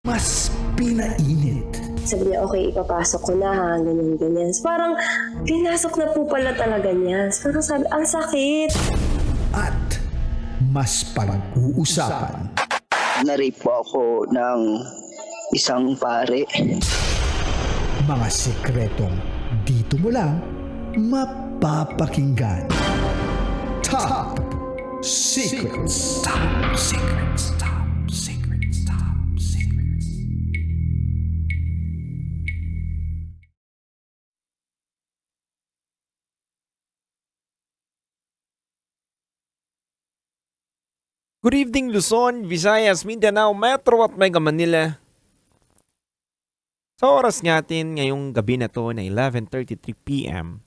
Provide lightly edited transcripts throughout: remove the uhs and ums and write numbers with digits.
mas pinainit. Sabi niya, okay, ipapasok ko na ha, ganyan. Parang, pinasok na po pala talaga niya. Parang sabi, ang sakit. At mas pag-uusapan. Na-rape po ako ng isang pare. Mga sikretong dito mo lang mapapakinggan. Top Secrets. Top Secrets. Top Secrets. Top Secrets. Good evening Luzon, Visayas, Mindanao, Metro at Mega Manila. Sa oras natin ngayong gabi na to na 11:33 p.m.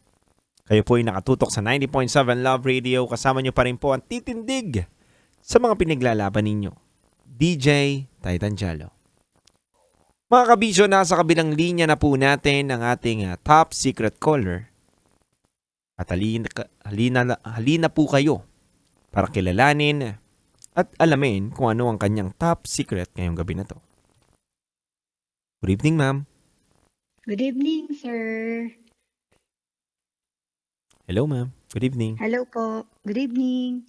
Kayo po ay nakatutok sa 90.7 Love Radio. Kasama nyo pa rin po ang titindig sa mga pinaglalaban ninyo. DJ Titan Jalo. Mga kabisyo, nasa kabilang linya na po natin ang ating top secret caller. At halina po kayo para kilalanin at alamin kung ano ang kanyang top secret ngayong gabi na to. Good evening, ma'am. Good evening, sir. Hello, ma'am. Good evening. Hello po. Good evening.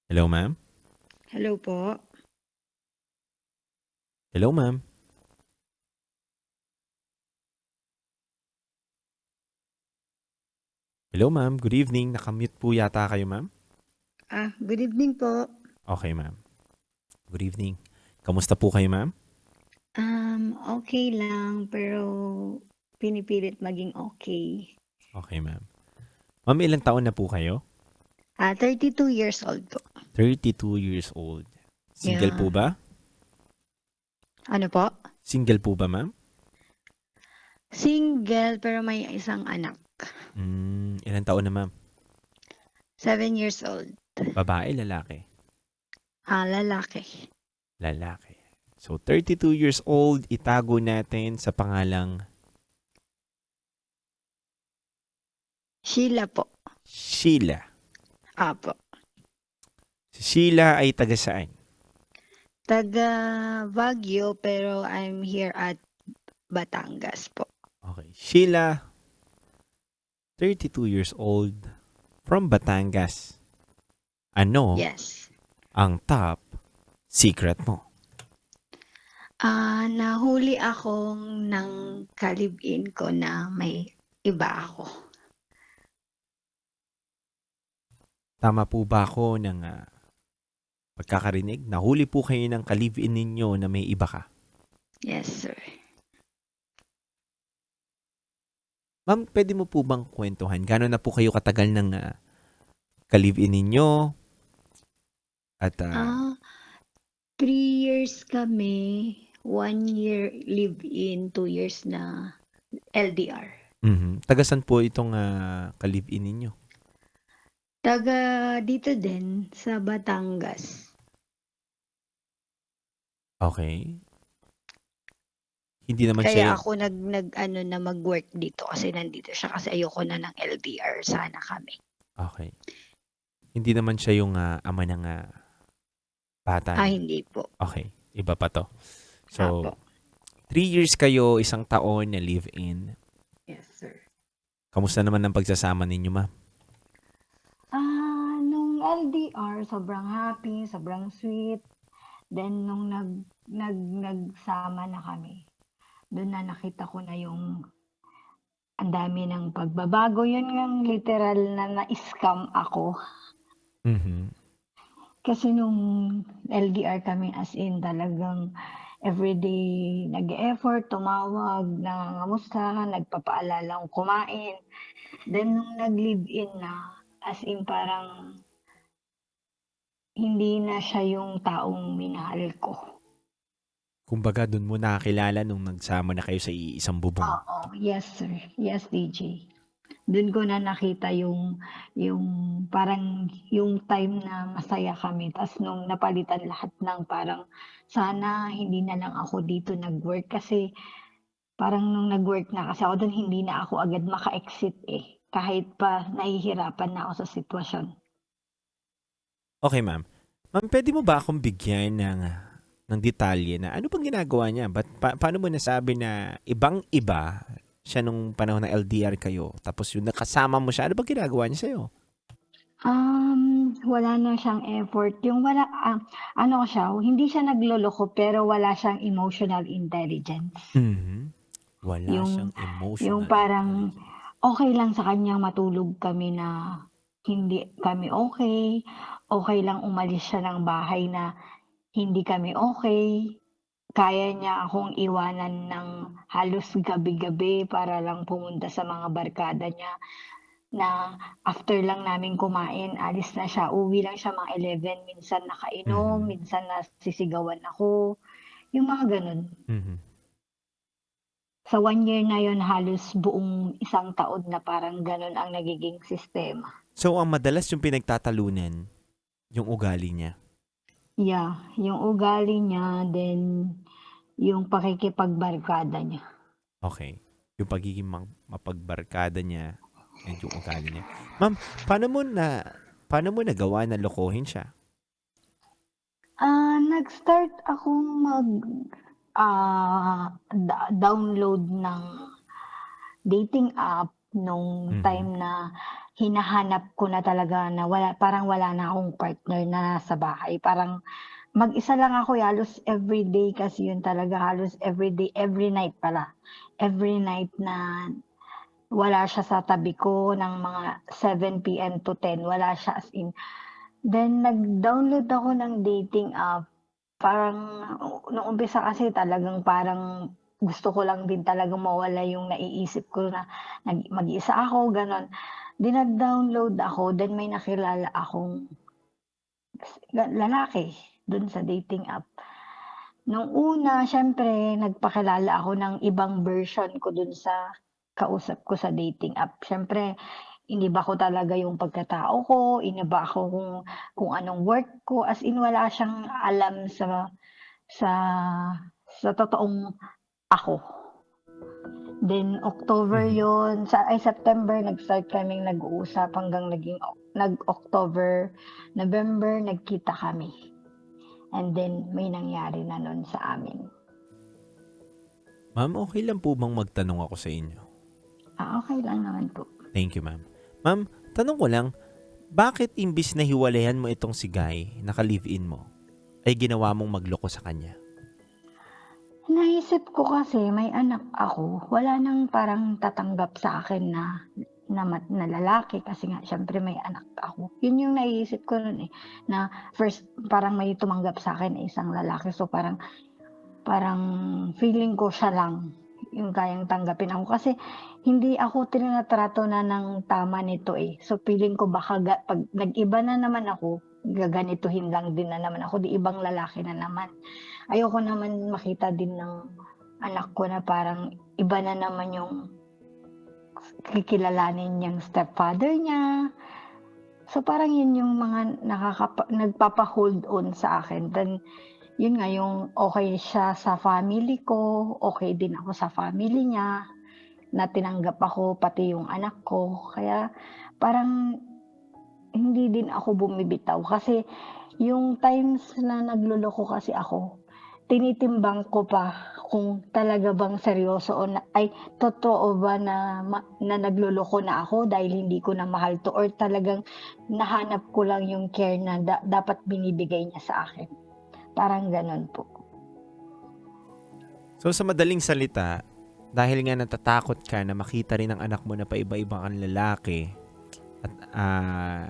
Hello, ma'am. Hello po. Hello, ma'am. Hello, ma'am. Good evening. Nakamute po yata kayo, ma'am. Good evening po. Okay, ma'am. Good evening. Kamusta po kayo, ma'am? Okay lang, pero pinipilit maging okay. Okay, ma'am. Ma'am, ilang taon na po kayo? 32 years old po. 32 years old. Single Yeah. po ba? Ano po? Single po ba, ma'am? Single, pero may isang anak. Ilang taon na, ma'am? 7 years old. Babae, lalaki? Lalaki. Lalaki. So, 32 years old, itago natin sa pangalang Sheila po. Sheila. Apo. Si Sheila ay taga saan? Taga Baguio, pero I'm here at Batangas po. Okay. Sheila, 32 years old, from Batangas. Ano Yes. ang top secret mo? Nahuli akong ng kalibin ko na may iba ako. Tama po ba ako ng pagkakarinig? Nahuli po kayo ng ka-live-in ninyo na may iba ka? Yes, sir. Ma'am, pwede mo po bang kwentuhan? Gano'n na po kayo katagal ng ka-live-in ninyo? At 3 years kami, 1 year live-in, 2 years na LDR. Tagasan po itong ka-live-in ninyo? Taga dito din, sa Batangas. Okay. Hindi naman Kaya siya ako nag-ano na mag-work dito kasi nandito siya kasi ayoko na ng LDR. Sana kami. Okay. Hindi naman siya yung ama ng bata niyo? Hindi po. Okay. Iba pa to. So, Apo. 3 years kayo, 1 taon na live-in. Yes, sir. Kamusta naman ang pagsasama ninyo, ma'am? Nung LDR, sobrang happy, sobrang sweet. Then, nung nagsama na kami, doon na nakita ko na yung ang dami ng pagbabago. Yun ng literal na na-scam ako. Kasi nung LDR kami, as in talagang everyday nag-e-effort, tumawag, nangangamusta, nagpapaalala kung kumain. Then, nung nag-live-in na, as in parang hindi na siya yung taong minahal ko. Kumbaga, doon mo nakakilala nung nagsama na kayo sa isang bubong. Oo, yes sir. Yes, DJ. Doon ko na nakita yung parang yung time na masaya kami. Tapos nung napalitan lahat ng parang sana hindi na lang ako dito nag-work kasi parang nung nag-work na kasi ako doon hindi na ako agad maka-exit eh. Kahit pa nahihirapan na ako sa sitwasyon. Okay, ma'am. Ma'am, pwede mo ba akong bigyan ng detalye na ano bang ginagawa niya? Paano mo nasabi na ibang-iba siya nung panahon na LDR kayo? Tapos yung nakasama mo siya, ano bang ginagawa niya sa'yo? Wala na siyang effort. Yung wala, ano siya, hindi siya nagloloko pero wala siyang emotional intelligence. Mhm. Wala Yung, siyang emotional yung parang intelligence. okay lang sa kanya matulog kami na hindi kami okay. Okay lang umalis siya ng bahay na hindi kami okay. Kaya niya akong iwanan ng halos gabi-gabi para lang pumunta sa mga barkada niya na after lang namin kumain alis na siya, uwi lang siya mga 11, minsan nakainom, Mhm. minsan nasisigawan ako, yung mga gano'n. Mhm. Sa 1 year na yun halos buong isang taon na parang gano'n ang nagiging sistema. So, ang madalas yung pinagtatalunan, yung ugali niya. Yeah, yung ugali niya, then yung pakikipagbarkada niya. Okay. Yung pagiging mapagbarkada niya and yung ugali niya. Ma'am, paano mo nagawa na lokohin siya? Nag-start akong download ng dating app nung Mhm. time na hinahanap ko na talaga na parang wala na akong partner na nasa bahay. Parang mag-isa lang ako, halos everyday kasi yun talaga, halos everyday, every night pala. Every night na wala siya sa tabi ko ng mga 7 PM to 10, wala siya as in. Then nag-download ako ng dating app. Parang nung umpisa kasi talagang parang gusto ko lang din talagang mawala yung naiisip ko na mag-iisa ako, gano'n. 'Di nag-download ako, then may nakilala akong lalaki dun sa dating app. Nung una siyempre nagpakilala ako ng ibang version ko dun sa kausap ko sa dating app. Siyempre iniba ko talaga yung pagkatao ko, iniba ako kung anong work ko, as in wala siyang alam sa sa totoong ako. Then October Mhm. yon September nag-start kaming nag-uusap hanggang nag-October, November nagkita kami. And then may nangyari na nun sa amin. Ma'am, okay lang po bang magtanong ako sa inyo? Okay lang naman po. Thank you, ma'am. Ma'am, tanong ko lang, bakit imbis na hiwalayan mo itong si Guy, naka-live-in mo, ay ginawa mong magloko sa kanya? Naisip ko kasi may anak ako, wala nang parang tatanggap sa akin na lalaki kasi nga siyempre may anak ako. Yun yung naiisip ko nun, na first parang may tumanggap sa akin na isang lalaki, so parang parang feeling ko siya lang yung kayang tanggapin ako kasi hindi ako trinatrato na ng tama nito, So feeling ko baka 'pag nag-iba na naman ako, gaganituhin lang din na naman ako, 'di ibang lalaki na naman. Ayoko naman makita din ng anak ko na parang iba na naman yung kikilalanin niyang stepfather niya. So parang yun yung mga nagpapa-hold on sa akin, then yun nga yung okey siya sa family ko, okey din ako sa family niya, na tinanggap ako pati yung anak ko. Kaya parang hindi din ako bumibitaw kasi yung times na nagloloko kasi ako, tinitimbang ko pa kung talaga bang seryoso o totoo ba na nagloloko na ako dahil hindi ko na mahal 'to or talagang nahanap ko lang yung care na dapat binibigay niya sa akin, parang gano'n po. So, sa madaling salita, dahil nga natatakot ka na makita rin ng anak mo na paiba-iba kang lalaki, at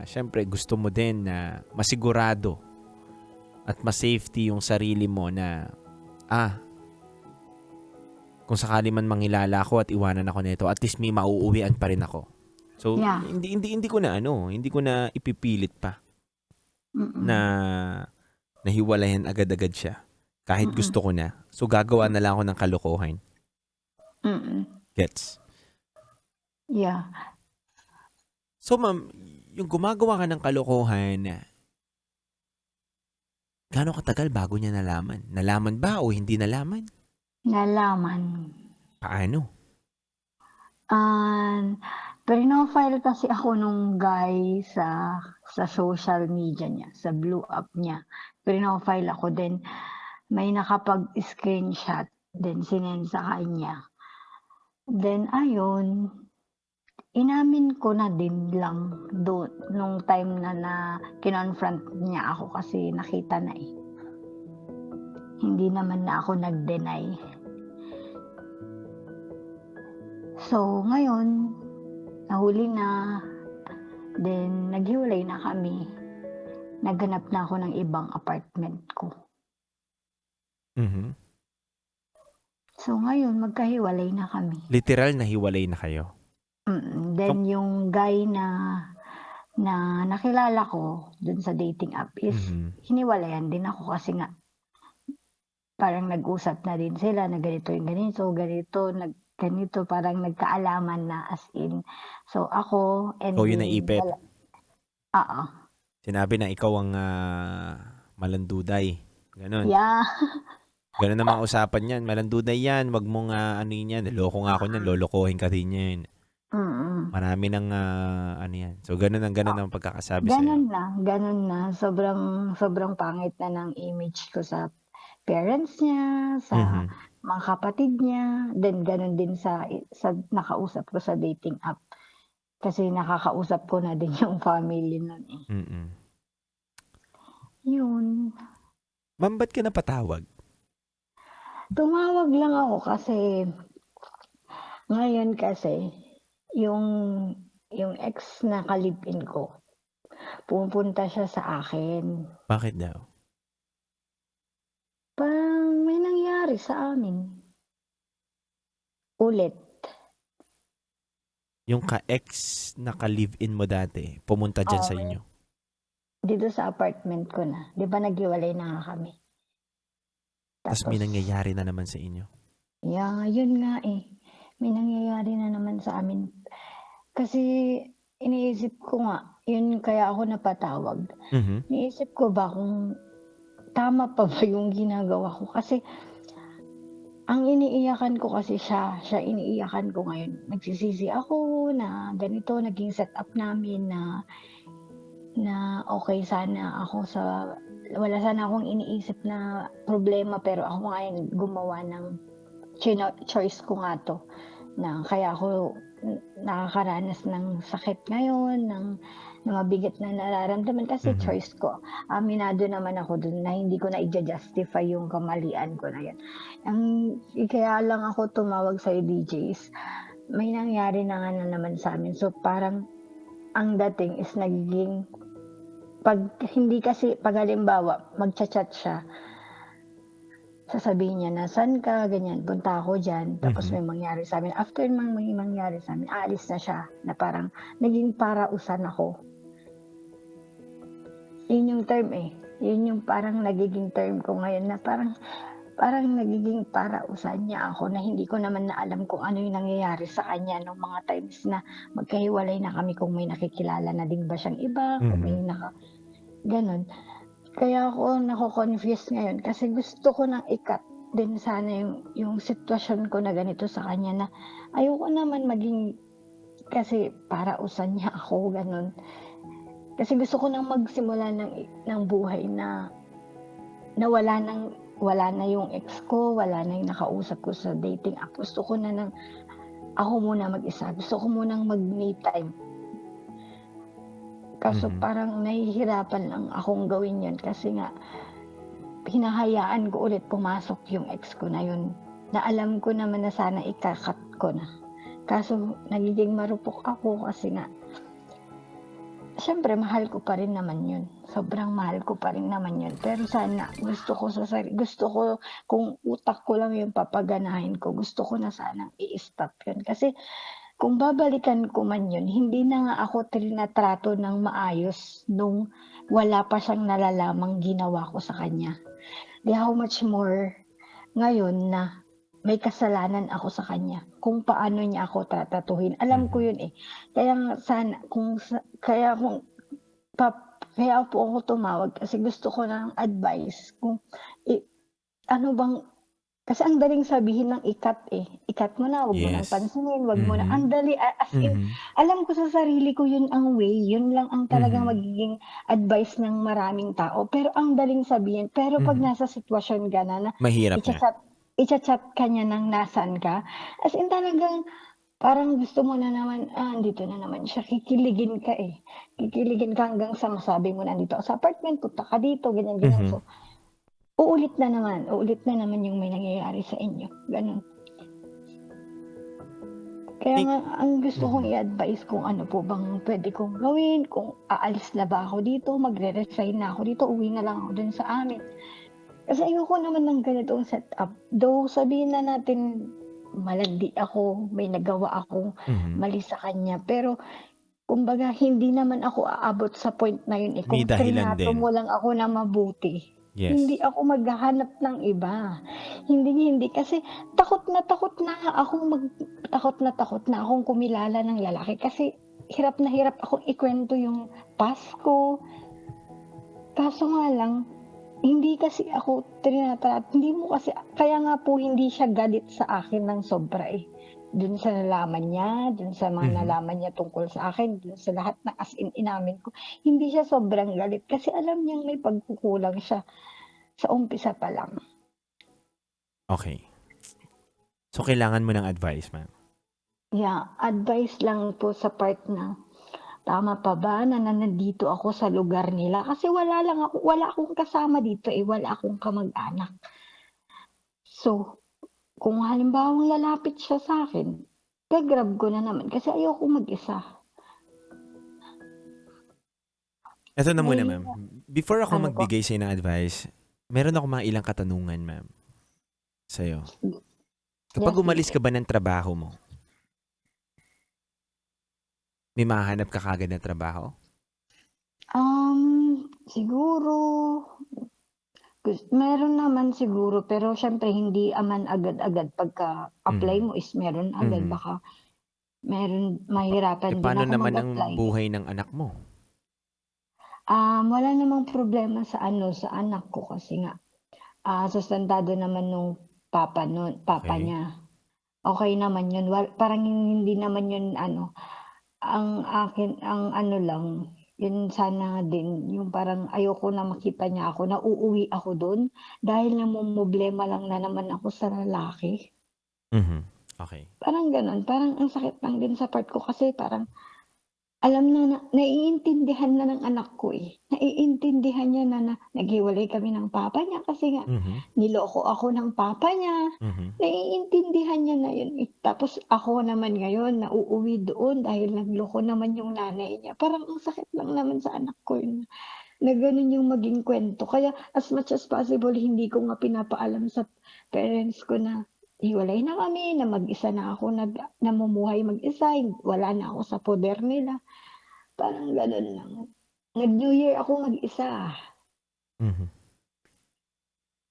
syempre gusto mo din na masigurado at ma-safety yung sarili mo na kung sakali man mangilala ako at iwanan ako nito, at least may mauuwian pa rin ako. So, Yeah. hindi ko na ipipilit pa na Mm. nahiwalayan agad-agad siya. Kahit Mm. gusto ko na. So, gagawa na lang ako ng kalokohan. Mm. Gets? Yeah. So, ma'am, yung gumagawa ka ng kalokohan, gaano katagal bago niya nalaman? Nalaman ba o hindi nalaman? Nalaman. Paano? Pinofile kasi ako nung guy sa sa social media niya, sa blue app niya. Pinofile ako, then may nakapag-screenshot, then sinend sa kanya. Then ayun, inamin ko na din lang nung time na kinonfront niya ako kasi nakita na eh. Hindi naman na ako nag-deny. So ngayon, nahuli na, then naghiwalay na kami. Naghanap na ako ng ibang apartment ko. Mhm. So ngayon, magkahiwalay na kami. Literal na hiwalay na kayo. Then yung guy na nakilala ko dun sa dating app is hiniwalayan din ako kasi nga parang nag-usap na din sila na ganito yung ganito, ganito, parang nagkaalaman na as in. So ako and Ikaw yung naipit. Oo. Sinabi na ikaw ang malanduday. Ganon. Yeah. Ganon na mga usapan yan. Malanduday yan. Wag mong ano yan. Loko nga ako yan. Lolokohin ka din yan. Marami ng ano yan. So ganon ang pagkakasabi sa'yo. Ganun na. Sobrang pangit na ng image ko sa parents niya, sa mga kapatid niya, then ganun din sa nakausap ko sa dating app. Kasi nakakausap ko na din yung family nun eh. Yun. Ma'am, ba't ka napatawag? Tumawag lang ako kasi ngayon kasi yung ex na ka-live-in ko, pupunta siya sa akin. Bakit daw? Parang may nangyari sa amin. Ulit. Yung ka-ex na ka-live-in mo dati, pumunta dyan sa inyo? Dito sa apartment ko na. Di ba naghiwalay na nga kami? Tapos may nangyayari na naman sa inyo? Yeah, yun nga eh. May nangyayari na naman sa amin. Kasi iniisip ko nga, yun kaya ako napatawag. Iniisip ko ba kung tama pa ba yung ginagawa ko? Kasi ang iniiyakan ko kasi siya iniiyakan ko ngayon. Nagsisisi ako na ganito, naging setup namin na okay sana ako wala sana akong iniisip na problema, pero ako ngayon gumawa ng choice ko nga to, na kaya ako nakakaranas ng sakit ngayon, ng mabigat na nararamdaman kasi choice ko. Aminado naman ako dun na hindi ko na i-justify yung kamalian ko na yan. Kaya lang ako tumawag sa DJs, may nangyari na nga na naman sa amin. So parang ang dating is nagiging pag halimbawa magchat-chat siya, sasabihin niya na saan ka, ganyan, punta ako dyan, tapos may mangyari sa amin. After may mangyari sa amin, aalis na siya, na parang naging parausan ako. Yun yung term eh. Yun yung parang nagiging term ko ngayon, na parang nagiging parausan niya ako, na hindi ko naman na alam kung ano yung nangyayari sa kanya nung mga times na magkahiwalay na kami, kung may nakikilala na din ba siyang iba, kung may ganon. Kaya ako nako-confuse ngayon kasi gusto ko nang i-cut din sana yung sitwasyon ko na ganito sa kanya, na ayoko naman maging, kasi parausan niya ako, ganon. Kasi gusto ko nang magsimula ng buhay na wala na yung ex ko, wala na yung nakausap ko sa dating app. Gusto ko na ako muna mag-isa. Gusto ko munang mag-me time. Kaso parang nahihirapan lang akong gawin yun kasi nga hinahayaan ko ulit pumasok yung ex ko na yun, na alam ko naman na sana ikakat ko na. Kaso nagiging marupok ako kasi nga siyempre mahal ko pa rin naman yun. Sobrang mahal ko pa rin naman yun. Pero sana gusto ko kung utak ko lang yung papaganahin ko, gusto ko na sanang i-stop yun. Kasi kung babalikan ko man yun, hindi na nga ako trinatrato ng maayos nung wala pa siyang nalalamang ginawa ko sa kanya. Di how much more ngayon na may kasalanan ako sa kanya, kung paano niya ako tatatuhin. Alam ko yun eh. Kaya sana, kaya po ako tumawag kasi gusto ko ng advice kung ano bang Kasi ang daling sabihin ng ikat eh. Ikat mo na, wag mo nang Yes. pansinin, wag mo na. Mhm. Ang dali, as in, Mhm. alam ko sa sarili ko yun ang way, yun lang ang talagang Mhm. magiging advice ng maraming tao. Pero ang daling sabihin, pero pag Mhm. nasa sitwasyon ka na Mahirap na. i-chat, i-chat ka niya ng nasan ka, as in talagang parang gusto mo na naman, andito na naman siya, kikiligin ka eh. Kikiligin ka hanggang sa masabi mo na andito ako sa apartment, punta ka dito, ganyan, ganyan. Mhm. So, uulit na naman yung may nangyayari sa inyo, gano'n. Kaya Think nga ang gusto kong mhm. i-advice kung ano po bang puwede kong gawin, kung aalis na ba ako dito, magre-resign na ako dito, uwi na lang ako dun sa amin. Kasi ayoko naman ng ganitong setup. Though sabihin na natin malandi ako, may nagawa akong Mhm. mali sa kanya, pero kumbaga hindi naman ako aabot sa point na yun, eh, May kung dahilan trinato din. mo lang ako na mabuti. Yes. Hindi ako maghahanap ng iba. Hindi kasi takot na takot na akong kumilala ng lalaki kasi hirap na hirap akong ikwento yung past ko. Kaso nga lang, hindi kasi ako hindi mo kasi kaya nga po hindi siya galit sa akin ng sobra, eh. Dun sa nalaman niya, dun sa mga Mhm. nalaman niya tungkol sa akin, dun sa lahat na as in inamin ko, hindi siya sobrang galit kasi alam niyang may pagkukulang siya sa umpisa pa lang. Okay. So, kailangan mo ng advice, ma'am. Yeah, advice lang po sa part na tama pa ba na nandito ako sa lugar nila kasi wala akong kasama dito, eh, wala akong kamag-anak. So, kung halimbawang lalapit siya sa'kin, ga-grab ko na naman kasi ayokong mag-isa. Eto na muna, ma'am. Nahihiya Before ako ano po? magbigay sa'yo ng advice, meron ako mga ilang katanungan, ma'am, sa'yo. Kapag Yes, umalis sige. ka ba ng trabaho mo, may mahahanap ka kaagad na trabaho? Siguro meron naman siguro pero siyempre hindi naman agad-agad pagka-apply Mhm. mo is meron agad Mhm. baka mahirapan din Paano ako naman ang mag-apply. buhay ng anak mo? Wala namang problema sa sa anak ko kasi nga, sustentado naman nung papa Okay. niya. Okey naman yun, parang hindi naman yun ang akin ang ano lang, yun sana din yung parang ayoko na makita niya ako na uuwi ako dun dahil namomroblema lang na naman ako sa lalaki. Mhm. Okay. Parang gano'n, parang ang sakit lang din sa part ko kasi parang alam na naiintindihan na ng anak ko, eh. Naiintindihan niya na naghiwalay kami ng papa niya kasi nga Mhm. niloko ako ng papa niya. Mhm. Naiintindihan niya na yun, eh. Tapos ako naman ngayon na uuwi doon dahil nagloko naman yung nanay niya. Parang ang sakit lang naman sa anak ko yun na gano'n yung maging kuwento. Kaya as much as possible hindi ko nga pinapaalam sa parents ko na hiwalay na kami, na mag-isa na ako namumuhay mag-isa, wala na ako sa poder nila. Parang gano'n lang. Nag-New Year ako mag-isa, Mhm.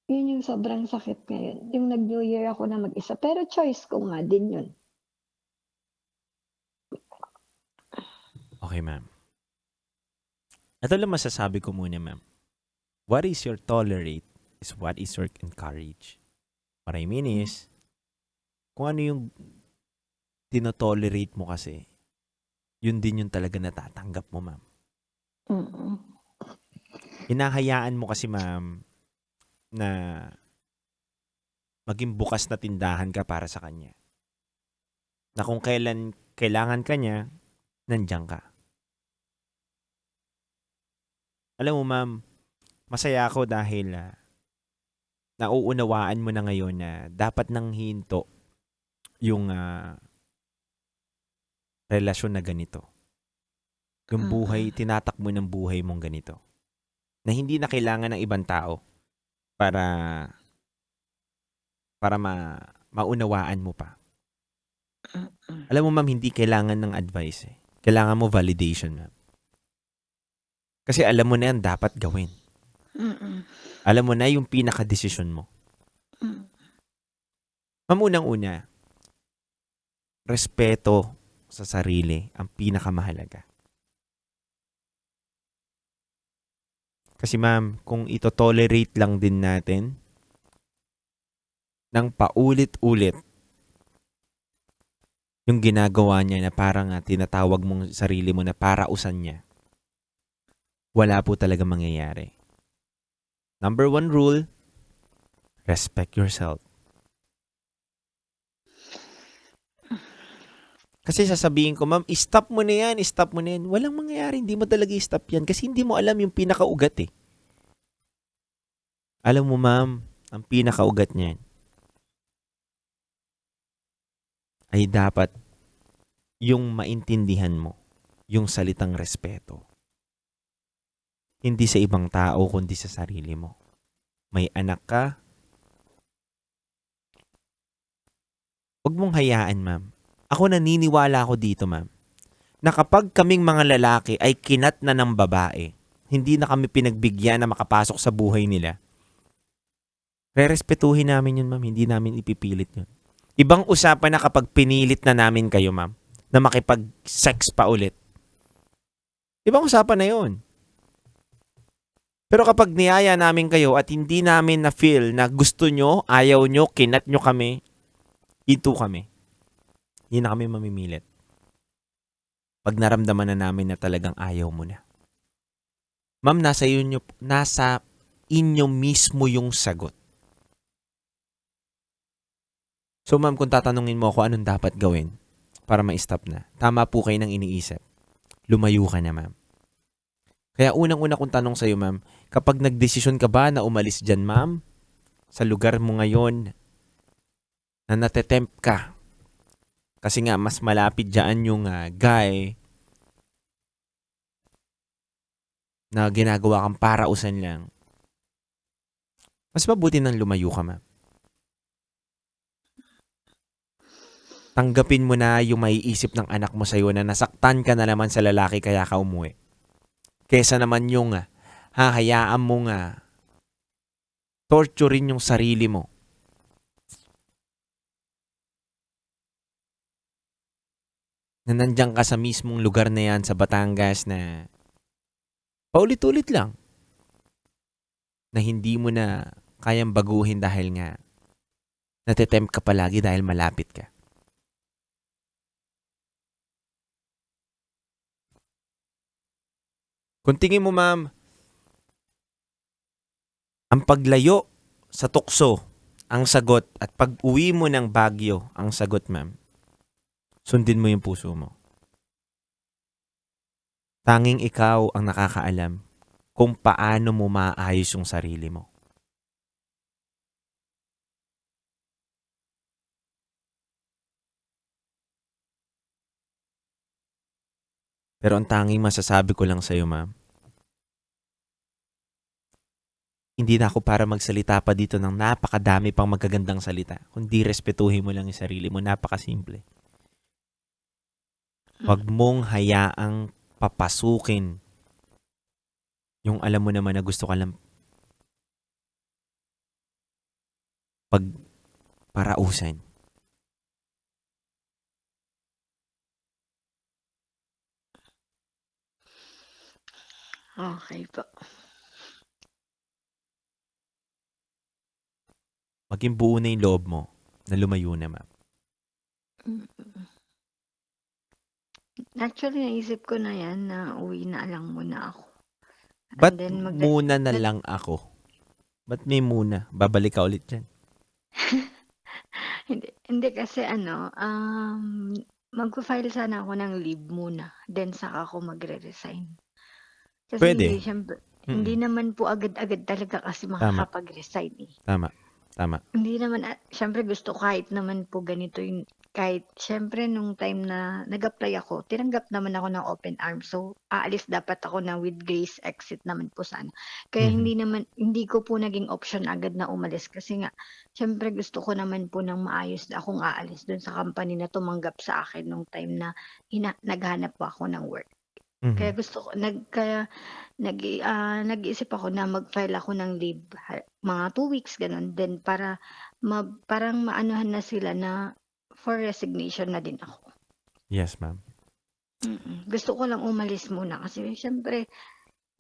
yun yung sobrang sakit ngayon, yung nag-New Year ako na mag-isa, pero choice ko nga din yun. Okay, ma'am. Ito lang masasabi ko muna, ma'am. What is your tolerate is what is your encourage. What I mean is, kung ano yung tino-tolerate mo kasi, yun din yung talaga natatanggap mo, ma'am. Mm. Hinahayaan mo kasi, ma'am, na maging bukas na tindahan ka para sa kanya. Na kung kailan kailangan ka niya, nandiyan ka. Alam mo, ma'am, masaya ako dahil nauunawaan mo na ngayon na dapat nang hinto yung relasyon na ganito. Yung buhay, tinatakbo ng buhay mong ganito. Na hindi na kailangan ng ibang tao para maunawaan mo pa. Alam mo, ma'am, hindi kailangan ng advice eh. Kailangan mo validation, ma'am. Kasi alam mo na yan dapat gawin. Mm. Alam mo na yung pinaka-desisyon mo. Mm. Ma'am, unang-una, respeto sa sarili ang pinakamahalaga. Kasi ma'am, kung ito-tolerate lang din natin ng paulit-ulit yung ginagawa niya na parang tinatawag mong sarili mo na parausan niya, wala po talaga mangyayari. Number 1 rule, respect yourself. Kasi sasabihin ko, ma'am, stop mo na yan, stop mo na yan. Walang mangyayari, hindi mo talaga i-stop yan kasi hindi mo alam yung pinakaugat eh. Alam mo, ma'am, ang pinakaugat niyan ay dapat yung maintindihan mo yung salitang respeto. Hindi sa ibang tao, kundi sa sarili mo. May anak ka, huwag mong hayaan, ma'am. Ako naniniwala ako dito, ma'am, na kapag kaming mga lalaki ay kinat na ng babae, hindi na kami pinagbigyan na makapasok sa buhay nila, rerespetuhin namin yun, ma'am. Hindi namin ipipilit yun. Ibang usapan na kapag pinilit na namin kayo, ma'am, na makipag-sex pa ulit. Ibang usapan na yun. Pero kapag niyaya namin kayo at hindi namin na-feel na gusto nyo, ayaw nyo, kinat nyo kami, ito kami. Hindi na kami mamimilit. Pag naramdaman na namin na talagang ayaw mo na. Ma'am, nasa inyo mismo yung sagot. So ma'am, kung tatanungin mo ako anong dapat gawin para ma-stop na, tama po kayo ng iniisip. Lumayo ka na, ma'am. Kaya unang-una kong tanong sa'yo, ma'am, kapag nagdesisyon ka ba na umalis dyan, ma'am, sa lugar mo ngayon, na natetempt ka, kasi nga mas malapit dyan yung guy na ginagawa kang parausan lang, mas mabuti nang lumayo ka, ma'am. Tanggapin mo na yung maiisip ng anak mo sa'yo na nasaktan ka na naman sa lalaki kaya ka umuwi. Kesa naman yung hahayaan mong torturein yung sarili mo. Na nandiyan ka sa mismong lugar na yan sa Batangas na paulit-ulit lang. Na hindi mo na kayang baguhin dahil nga natitempt ka palagi dahil malapit ka. Kung tingin mo, ma'am, ang paglayo sa tukso ang sagot at pag-uwi mo ng Baguio ang sagot, ma'am, sundin mo yung puso mo. Tanging ikaw ang nakakaalam kung paano mo maayos yung sarili mo. Pero ang tanging masasabi ko lang sa'yo, ma'am, hindi na ako para magsalita pa dito ng napakadami pang magagandang salita. Kundi respetuhin mo lang yung sarili mo. Napakasimple. Huwag mong hayaang papasukin yung alam mo naman na gusto ka lang pagparausan. Okay po. Maging buo na yung loob mo na lumayo na, ma'am. Actually, naisip ko na yan na uwi na lang muna ako. Ba't And then muna na lang ako? Ba't may muna? Babalik ka ulit dyan. hindi kasi magpa-file sana ako ng leave muna. Then saka ako magre-resign. Kasi Pwede. syempre, hindi naman po agad-agad talaga kasi makakapag-resign eh. Tama. Hindi naman, syempre gusto kahit naman po ganito yung, kahit syempre nung time na nag-apply ako, tinanggap naman ako ng open arms. So, aalis dapat ako na with grace exit naman po sana. Kaya hindi ko po naging option agad na umalis kasi nga, syempre gusto ko naman po ng maayos na akong aalis dun sa company na tumanggap sa akin nung time na naghanap po ako ng work. Kaya gusto ko nag-iisip ako na mag-file ako ng leave mga 2 weeks ganun, then para parang maanuhan na sila na for resignation na din ako. Yes, ma'am. Gusto ko lang umalis muna kasi syempre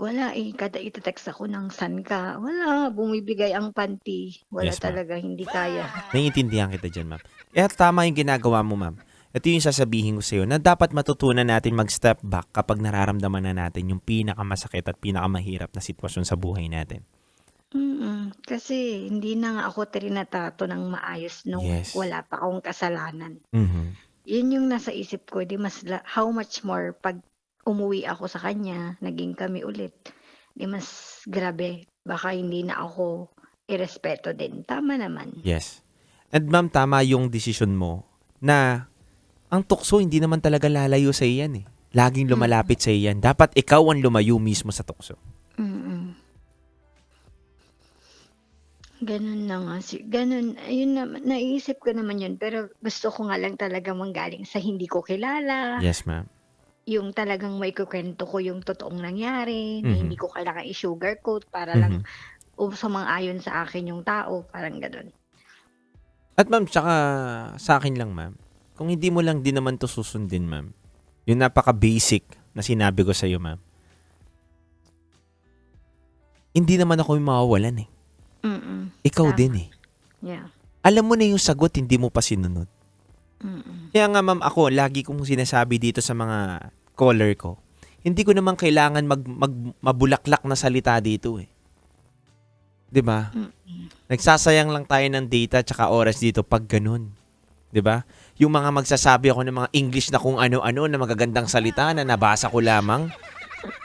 wala eh, kada ite-text ako ng "Saan ka?" Wala, bumibigay ang panty. Wala Yes, ma'am. talaga, hindi kaya. Naiintindihan kita dyan, ma'am. Kaya tama yung ginagawa mo, ma'am. Ito yung sasabihin ko sa'yo na dapat matutunan natin mag-step back kapag nararamdaman na natin yung pinakamasakit at pinakamahirap na sitwasyon sa buhay natin. Kasi hindi na nga ako trinatrato ng maayos nung Yes. wala pa akong kasalanan. Mhm. Yun yung nasa isip ko, di how much more pag umuwi ako sa kanya, naging kami ulit, di mas grabe, baka hindi na ako irespeto din. Tama naman. Yes. And ma'am, tama yung desisyon mo na ang tukso hindi naman talaga lalayo sa iyan eh. Laging lumalapit sa iyan. Dapat ikaw ang lumayo mismo sa tukso. Mm. Ganun na nga, ganun, ayun naman, naiisip ko naman yun, pero gusto ko nga lang talaga manggaling sa hindi ko kilala, Yes, ma'am. yung talagang maikukuwento ko yung totoong nangyari, na Mhm. hindi ko kailangan i-sugarcoat para lang Mhm. sumang-ayon sa akin yung tao, parang gano'n. At ma'am, tsaka sa akin lang, ma'am, kung hindi mo lang din naman to susundin, ma'am, yung napaka-basic na sinabi ko sa'yo, ma'am, hindi naman ako yung mawawalan eh. Ikaw Tama. din eh. Yeah. Alam mo na yung sagot, hindi mo pa sinunod. Mm. Kaya nga ma'am, ako, lagi kong sinasabi dito sa mga caller ko, hindi ko naman kailangan mabulaklak na salita dito eh. 'Di ba? Nagsasayang lang tayo ng data tsaka oras dito pag ganun. 'Di ba? Yung mga magsasabi ako ng mga English na kung ano-ano na magagandang salita na nabasa ko lamang.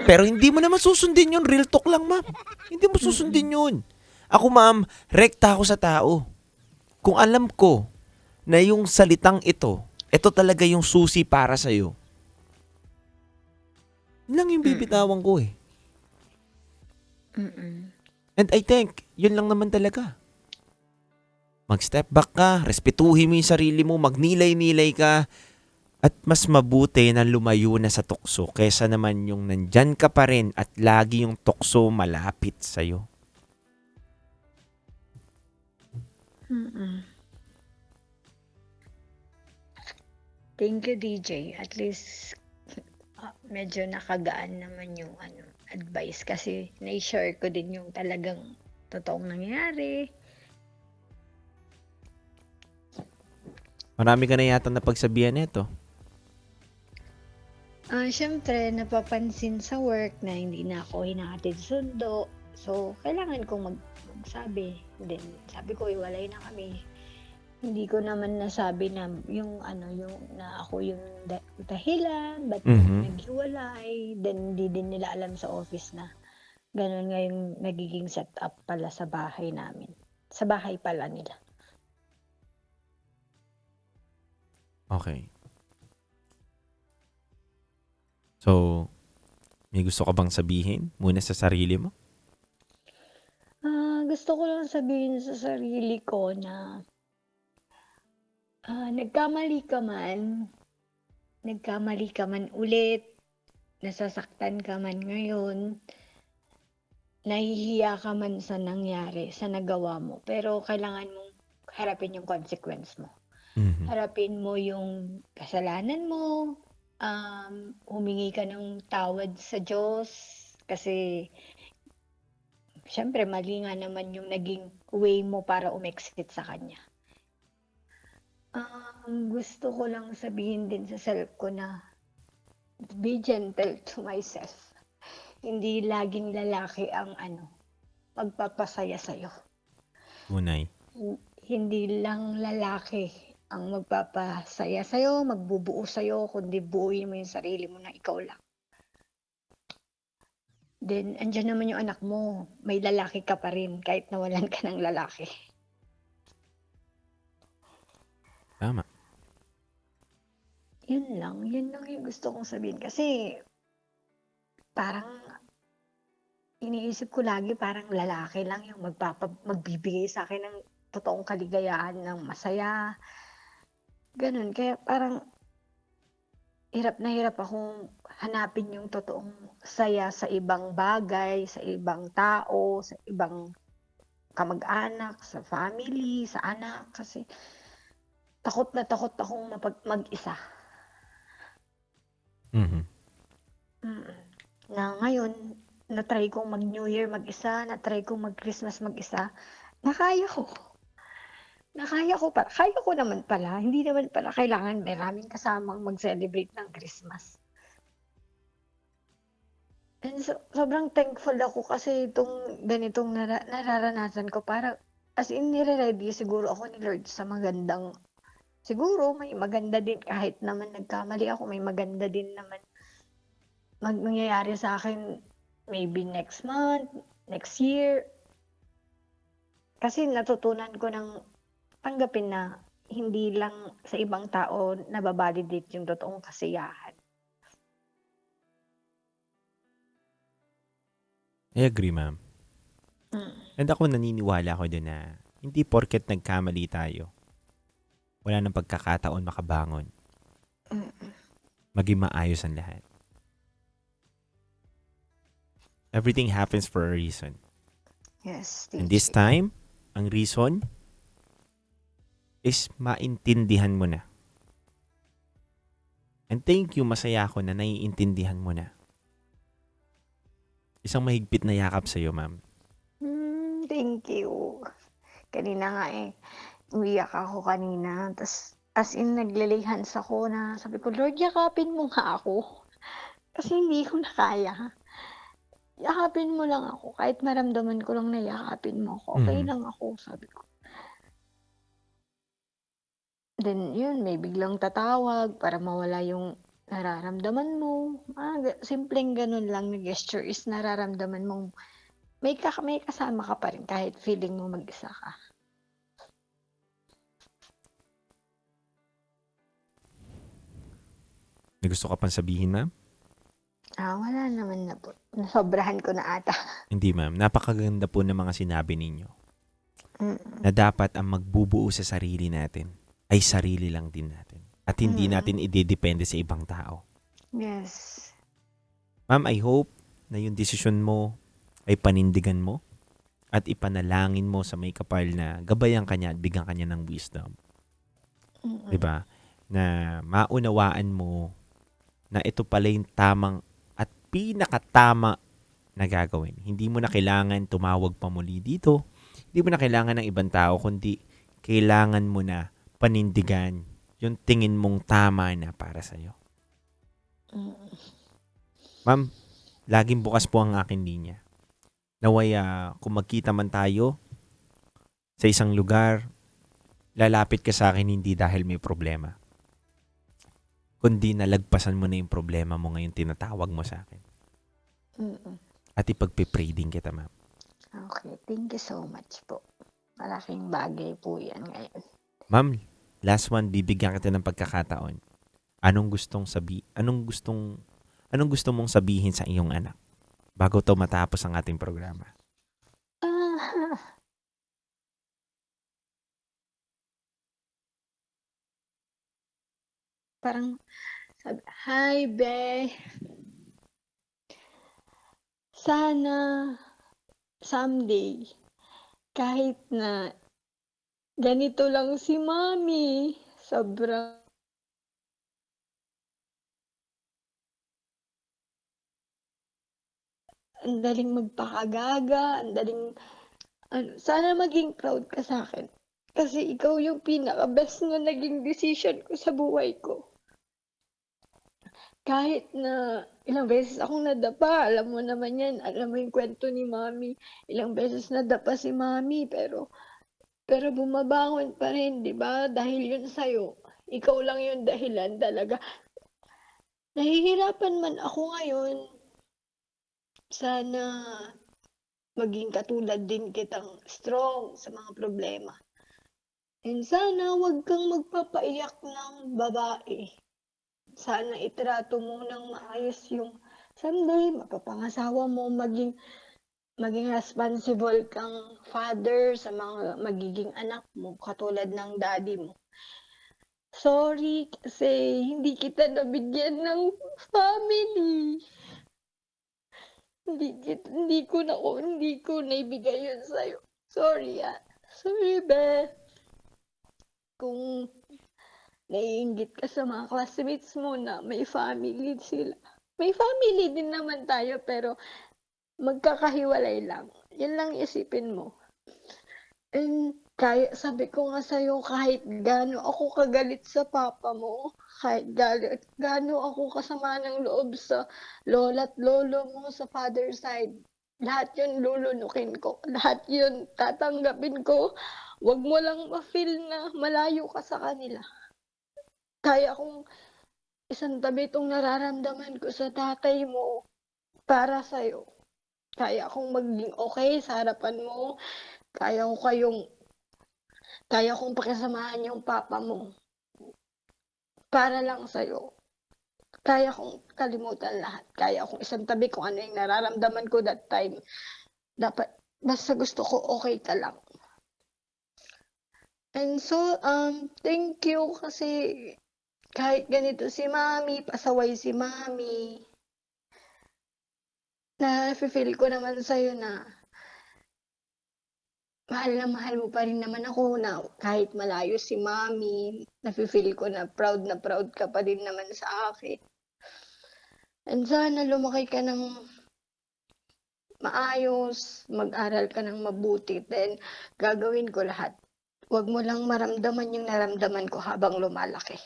Pero hindi mo naman susundin yun. Real talk lang, ma'am. Hindi mo susundin yun. Ako, ma'am, rekta ako sa tao. Kung alam ko na yung salitang ito talaga yung susi para sa'yo, yun lang yung bibitawan ko eh. And I think, yun lang naman talaga. Mag-step back ka, respetuhin mo yung sarili mo, magnilay-nilay ka, at mas mabuti na lumayo na sa tukso kesa naman yung nandyan ka pa rin at lagi yung tukso malapit sa'yo. Thank you, DJ. At least, medyo nakagaan naman yung advice kasi na-share ko din yung talagang totoong nangyari. Marami ka na yata napagsabihan nito. Siyempre, napapansin sa work na hindi na ako hinahatid sundo. So, kailangan kong magsabi. Then, sabi ko, iwalay na kami. Hindi ko naman nasabi na yung na ako yung dahilan, ba't naghiwalay. Then, hindi din nila alam sa office na ganun nga yung nagiging setup pala sa bahay namin. Sa bahay pala nila. Okay. So, may gusto ka bang sabihin muna sa sarili mo? Gusto ko lang sabihin sa sarili ko na nagkamali ka man ulit, nasasaktan ka man ngayon, nahihiya ka man sa nangyari, sa nagawa mo, pero kailangan mong harapin yung consequence mo. Harapin mo yung kasalanan mo, humingi ka ng tawad sa Diyos kasi syempre mali nga naman yung naging way mo para umexit sa Kanya. Gusto ko lang sabihin din sa self ko na be gentle to myself. Hindi laging lalaki ang magpapasaya sa'yo. Unay. Hindi lang lalaki ang magpapasaya sa'yo, magbubuo sa'yo, kundi buuin mo yung sarili mo na ikaw lang. Then, andyan naman yung anak mo. May lalaki ka pa rin kahit nawalan ka ng lalaki. Tama. Yun lang yung gusto kong sabihin. Kasi, parang, iniisip ko lagi parang lalaki lang yung magbibigay sa akin ng totoong kaligayahan, ng masaya. Ganun. Kaya parang, hirap na hirap akong hanapin yung totoong saya sa ibang bagay, sa ibang tao, sa ibang kamag-anak, sa family, sa anak. Kasi takot na takot akong mag-isa. Na ngayon, na-try kong mag-New Year mag-isa, na-try kong mag-Christmas mag-isa, nakaya ko. Kaya ko naman pala, hindi naman pala kailangan maraming kasamang mag-celebrate ng Christmas. And sobrang thankful ako kasi itong ganitong nararanasan ko, para as in nire-ready siguro ako ni Lord sa magandang, siguro may maganda din, kahit naman nagkamali ako, may maganda din naman mangyayari sa akin maybe next month, next year. Kasi natutunan ko ng tanggapin na hindi lang sa ibang tao nababalidate yung totoong kasiyahan. I agree, ma'am. Mm. And ako naniniwala ako doon na hindi porket nagkamali tayo, wala nang pagkakataon makabangon. Mm. Maging maayos ang lahat. Everything happens for a reason. Yes, And this DJ. time, ang reason is maintindihan mo na. And thank you, masaya ako na naiintindihan mo na. Isang mahigpit na yakap sa'yo, ma'am. Thank you. Kanina nga umiyak ako kanina. Tas, as in, naglalay hands ako na sabi ko, Lord, yakapin mo nga ako. Kasi hindi ko na kaya. Yakapin mo lang ako. Kahit maramdaman ko lang na yakapin mo ako. Okay Mhm. lang ako, sabi ko. Then, yun, may biglang tatawag para mawala yung nararamdaman mo. Simpleng ganun lang na gesture is nararamdaman mong may kasama ka pa rin kahit feeling mo mag-isa ka. May gusto ka pang sabihin, ma'am? Wala naman na po. Nasobrahan ko na ata. Hindi, ma'am. Napakaganda po ng mga sinabi ninyo. Mm. Na dapat ang magbubuo sa sarili natin ay sarili lang din natin. At hindi natin idedepende sa ibang tao. Yes. Ma'am, I hope na yung desisyon mo ay panindigan mo at ipanalangin mo sa may kapal na gabayan kanya at bigyan kanya ng wisdom. Mm. 'Di ba? Na maunawaan mo na ito pala yung tamang at pinakatama na gagawin. Hindi mo na kailangan tumawag pa muli dito. Hindi mo na kailangan ng ibang tao, kundi kailangan mo na panindigan yung tingin mong tama na para sa'yo. Mm. Ma'am, laging bukas po ang aking linya. Naway kung magkita man tayo sa isang lugar, lalapit ka sa akin hindi dahil may problema, kundi nalagpasan mo na yung problema mo ngayon tinatawag mo sa akin. Mm. At ipagpipray din kita, ma'am. Okay, thank you so much po. Malaking bagay po yan ngayon. Ma'am, last one, bibigyan kita ng pagkakataon. Anong gusto mong sabihin sa iyong anak bago to matapos ang ating programa? Parang sabi, hi, Be. Sana someday, kahit na ganito lang si Mommy, sobrang ang daling magpakagaga, ang daling sana maging proud ka sa akin. Kasi ikaw yung pinaka-best na naging decision ko sa buhay ko. Kahit na ilang beses akong nadapa, alam mo naman yan, alam mo yung kwento ni Mommy. Ilang beses nadapa si Mommy, pero bumabangon pa rin, di ba? Dahil yun sa'yo. Ikaw lang yung dahilan talaga. Nahihirapan man ako ngayon. Sana maging katulad din kitang strong sa mga problema. And sana wag kang magpapaiyak ng babae. Sana itrato mo ng maayos yung someday mapapangasawa mo, maging responsible kang father sa mga magiging anak mo, katulad ng daddy mo. Sorry kasi hindi kita nabigyan ng family. Hindi ko naibigay yun sa'yo. Sorry. Sorry, Beth. Kung naiinggit ka sa mga classmates mo na may family sila. May family din naman tayo, pero magkakahiwalay lang. Yun lang isipin mo. And kaya, sabi ko nga sa'yo, kahit gaano ako kagalit sa papa mo, kahit gaano ako kasama ng loob sa lola't lolo mo sa father side, lahat yun lulunukin ko. Lahat yun tatanggapin ko. Wag mo lang ma-feel na malayo ka sa kanila. Kaya kong isang tabi itong nararamdaman ko sa tatay mo para sa'yo. Kaya akong maging okay sa harapan mo. Kaya kong pakisamahan yung papa mo. Para lang sa'yo. Kaya kong kalimutan lahat. Kaya kong isang tabi kung ano yung nararamdaman ko that time. Dapat, basta gusto ko okay ka lang. And so, thank you kasi kahit ganito si mami, pasaway si mami, na-feel ko naman sa'yo na mahal mo pa rin naman ako na kahit malayo si mami, na-feel ko na proud ka pa din naman sa akin. And sana lumaki ka ng maayos, mag-aral ka ng mabuti, then gagawin ko lahat. Huwag mo lang maramdaman yung naramdaman ko habang lumalaki.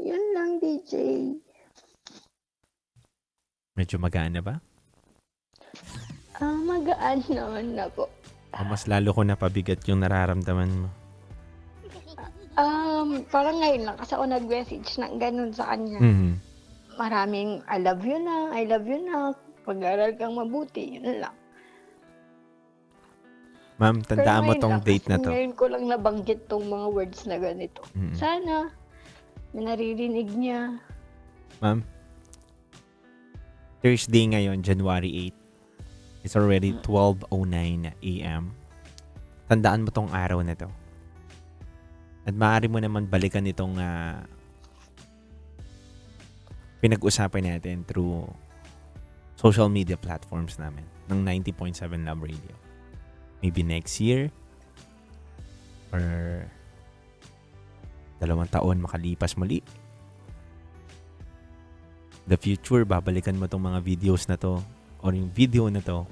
Yun lang, DJ. Medyo magaan na ba? Magaan naman na po. O mas lalo ko napabigat yung nararamdaman mo? Parang ngayon lang kasi ako nag-message ng ganun sa kanya. Mhm. Maraming I love you na, pag-aral kang mabuti, yun lang. Ma'am, tandaan mo Pero ngayon tong lang, date na kasi to. ngayon ko lang nabanggit tong mga words na ganito. Mhm. Sana, may naririnig niya. Ma'am, Thursday ngayon, January 8. It's already 12:09 a.m. Tandaan mo tong araw na to. At maaari mo naman balikan itong pinag-usapan natin through social media platforms namin ng 90.7 Love Radio. Maybe next year or 2 taon makalipas muli. The future, babalikan mo tong mga videos na to or yung video na to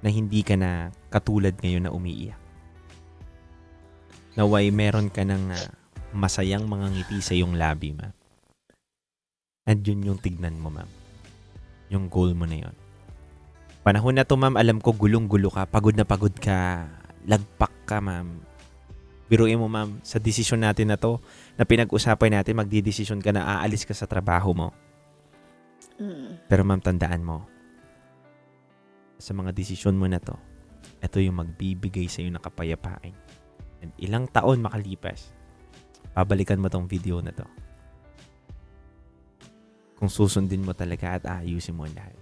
na hindi ka na katulad ngayon na umiiyak. Naway meron ka ng masayang mga ngiti sa iyong labi, ma'am. And yun yung tignan mo, ma'am. Yung goal mo na yun. Panahon na to, ma'am, alam ko gulong-gulo ka, pagod na pagod ka, lagpak ka, ma'am. Biruin mo, ma'am, sa desisyon natin na to, na pinag-usapan natin, magdidesisyon ka na aalis ka sa trabaho mo. Pero ma'am, tandaan mo, sa mga desisyon mo na to, ito yung magbibigay sa iyo ng kapayapaan. And ilang taon makalipas, babalikan mo tong video na to. Kung susundin mo talaga at ayusin mo lahat,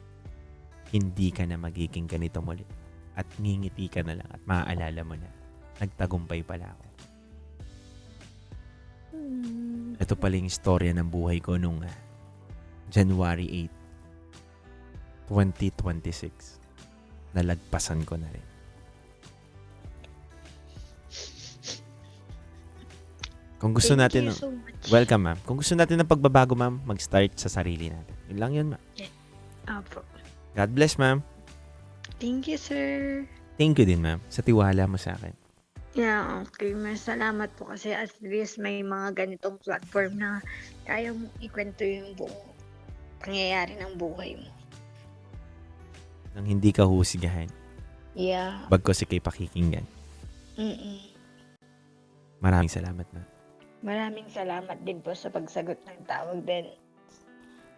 hindi ka na magiging ganito muli. At ngingiti ka na lang at maaalala mo na, nagtagumpay pala ako. Ito pala yung istorya ng buhay ko nung January 8, 2026. Nalagpasan ko na rin. Kung gusto Thank natin, you so much. welcome ma'am. Kung gusto natin ng pagbabago ma'am, mag-start sa sarili natin. Yun lang yun ma'am. Apo. God bless ma'am. Thank you, sir. Thank you din ma'am sa tiwala mo sa akin. Yeah, okay. Salamat po kasi at least may mga ganitong platform na kaya mo ikwento yung buong pangyayari ng buhay mo. Nang hindi ka husgahan. Yeah. Bagkos ikay pakikinggan. Maraming salamat ma'am. Maraming salamat din po sa pagsagot ng tawag din.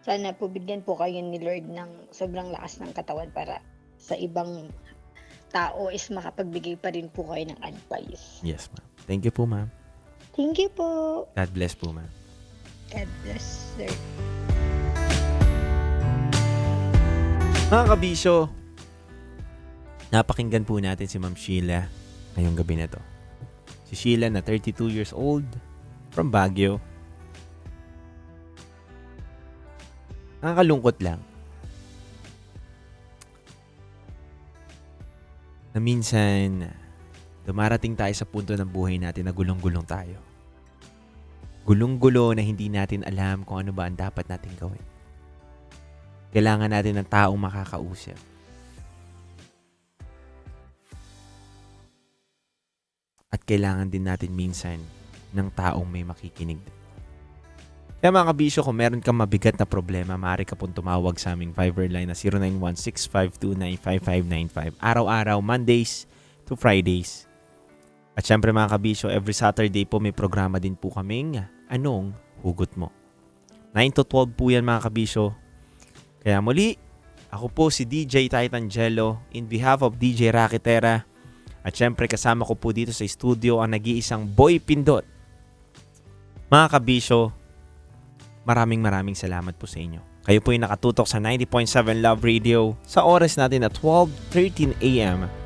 Sana po bigyan po kayo ni Lord ng sobrang lakas ng katawan para sa ibang tao is makapagbigay pa rin po kayo ng advice. Yes ma'am. Thank you po ma'am. Thank you po. God bless po ma'am. God bless, sir. Mga kabisyo, napakinggan po natin si Ma'am Sheila ngayong gabi na to. Si Sheila na 32 years old from Baguio. Nakakalungkot lang na minsan dumarating tayo sa punto ng buhay natin na gulong-gulong tayo. Gulong-gulo na hindi natin alam kung ano ba ang dapat natin gawin. Kailangan natin ng taong makakausap. At kailangan din natin minsan ng taong may makikinig. Kaya mga kabisyo, kung meron kang mabigat na problema, maaari ka pong tumawag sa aming Viber line na 0916-529-5595. Araw-araw, Mondays to Fridays. At syempre mga kabisyo, every Saturday po may programa din po kaming Anong Hugot Mo? 9 to 12 po yan mga kabisyo. Kaya muli, ako po si DJ Titan Jello in behalf of DJ Rakitera. At syempre kasama ko po dito sa studio ang nag-iisang Boy Pindot. Mga kabisyo, maraming salamat po sa inyo. Kayo po yung nakatutok sa 90.7 Love Radio sa oras natin at 12:13 a.m.